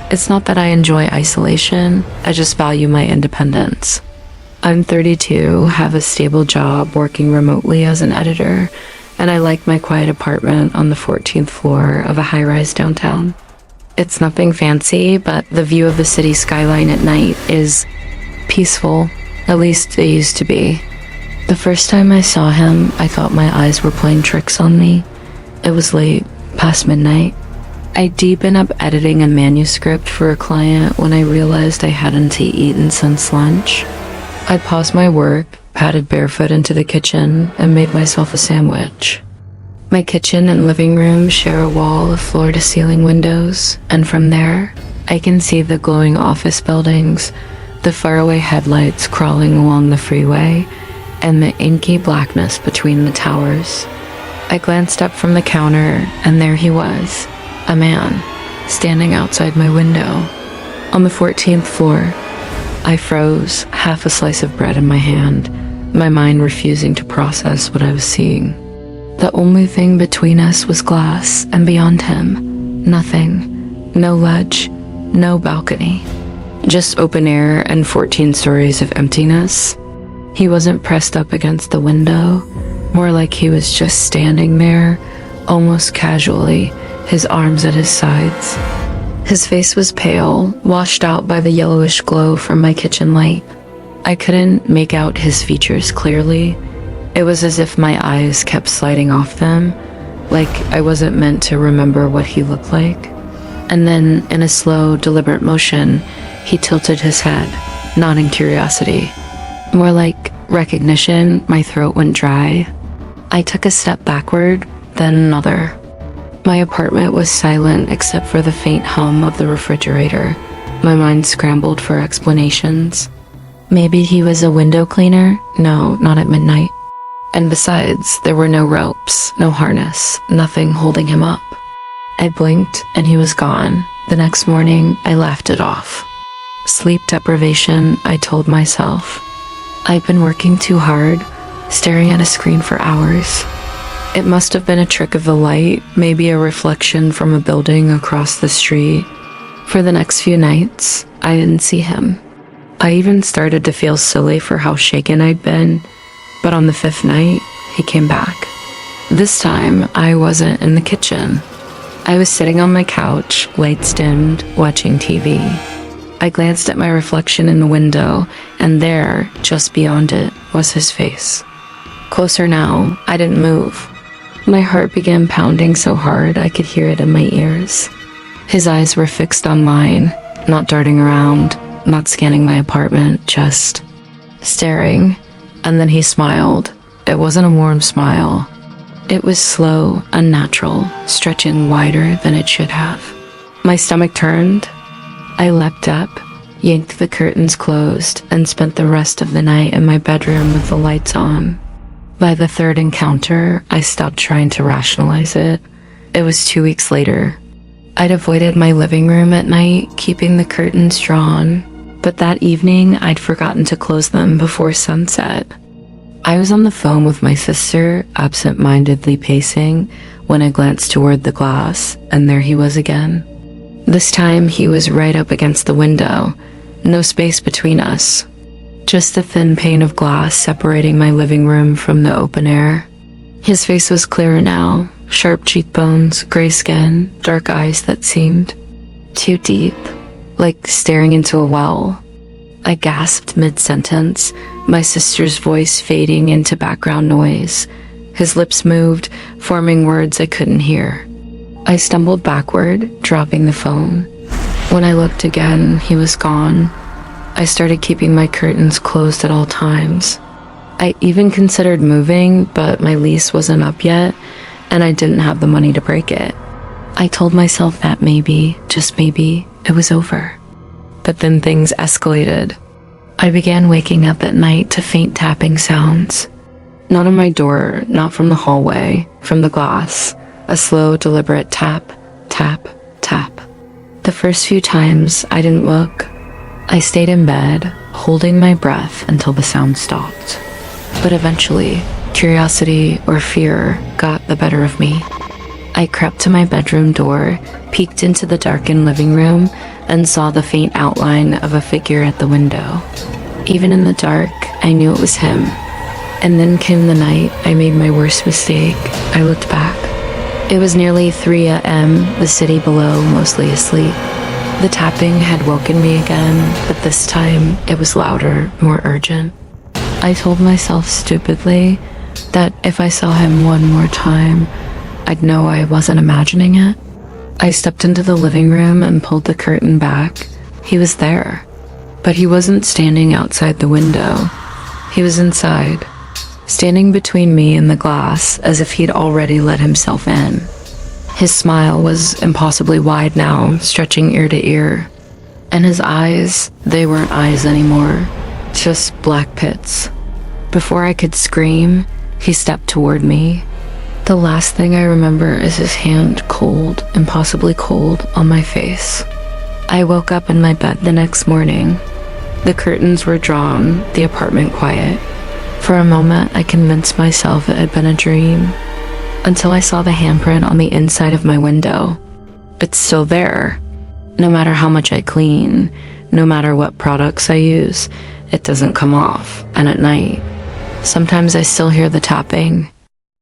It's not that I enjoy isolation, I just value my independence. I'm 32, have a stable job working remotely as an editor, and I like my quiet apartment on the 14th floor of a high-rise downtown. It's nothing fancy, but the view of the city skyline at night is peaceful, at least it used to be. The first time I saw him, I thought my eyes were playing tricks on me. It was late, past midnight. I'd been up editing a manuscript for a client when I realized I hadn't eaten since lunch. I paused my work, padded barefoot into the kitchen, and made myself a sandwich. My kitchen and living room share a wall of floor-to-ceiling windows, and from there, I can see the glowing office buildings, the faraway headlights crawling along the freeway, and the inky blackness between the towers. I glanced up from the counter, and there he was, a man, standing outside my window. On the 14th floor, I froze, half a slice of bread in my hand, my mind refusing to process what I was seeing. The only thing between us was glass, and beyond him, nothing. No ledge, no balcony. Just open air and 14 stories of emptiness. He wasn't pressed up against the window, more like he was just standing there, almost casually, his arms at his sides. His face was pale, washed out by the yellowish glow from my kitchen light. I couldn't make out his features clearly. It was as if my eyes kept sliding off them, like I wasn't meant to remember what he looked like. And then, in a slow, deliberate motion, he tilted his head, not in curiosity. More like recognition. My throat went dry. I took a step backward, then another. My apartment was silent except for the faint hum of the refrigerator. My mind scrambled for explanations. Maybe he was a window cleaner? No, not at midnight. And besides, there were no ropes, no harness, nothing holding him up. I blinked and he was gone. The next morning, I laughed it off. Sleep deprivation, I told myself. I'd been working too hard, staring at a screen for hours. It must have been a trick of the light, maybe a reflection from a building across the street. For the next few nights, I didn't see him. I even started to feel silly for how shaken I'd been, but on the 5th night, he came back. This time, I wasn't in the kitchen. I was sitting on my couch, lights dimmed, watching TV. I glanced at my reflection in the window, and there, just beyond it, was his face. Closer now, I didn't move. My heart began pounding so hard I could hear it in my ears. His eyes were fixed on mine, not darting around, not scanning my apartment, just staring. And then he smiled. It wasn't a warm smile. It was slow, unnatural, stretching wider than it should have. My stomach turned. I leapt up, yanked the curtains closed, and spent the rest of the night in my bedroom with the lights on. By the 3rd encounter, I stopped trying to rationalize it. It was 2 weeks later. I'd avoided my living room at night, keeping the curtains drawn, but that evening I'd forgotten to close them before sunset. I was on the phone with my sister, absent-mindedly pacing, when I glanced toward the glass, and there he was again. This time he was right up against the window, no space between us. Just a thin pane of glass separating my living room from the open air. His face was clearer now, sharp cheekbones, gray skin, dark eyes that seemed too deep, like staring into a well. I gasped mid-sentence, my sister's voice fading into background noise. His lips moved, forming words I couldn't hear. I stumbled backward, dropping the phone. When I looked again, he was gone. I started keeping my curtains closed at all times. I even considered moving, but my lease wasn't up yet, and I didn't have the money to break it. I told myself that maybe, just maybe, it was over. But then things escalated. I began waking up at night to faint tapping sounds. Not on my door, not from the hallway, from the glass. A slow, deliberate tap, tap, tap. The first few times, I didn't look. I stayed in bed, holding my breath until the sound stopped. But eventually, curiosity or fear got the better of me. I crept to my bedroom door, peeked into the darkened living room, and saw the faint outline of a figure at the window. Even in the dark, I knew it was him. And then came the night I made my worst mistake. I looked back. It was nearly 3 a.m., the city below mostly asleep. The tapping had woken me again, but this time it was louder, more urgent. I told myself stupidly that if I saw him one more time, I'd know I wasn't imagining it. I stepped into the living room and pulled the curtain back. He was there, but he wasn't standing outside the window. He was inside, standing between me and the glass as if he'd already let himself in. His smile was impossibly wide now, stretching ear to ear. And his eyes, they weren't eyes anymore, just black pits. Before I could scream, he stepped toward me. The last thing I remember is his hand cold, impossibly cold, on my face. I woke up in my bed the next morning. The curtains were drawn, the apartment quiet. For a moment, I convinced myself it had been a dream, until I saw the handprint on the inside of my window. It's still there. No matter how much I clean, no matter what products I use, it doesn't come off. And at night, sometimes I still hear the tapping,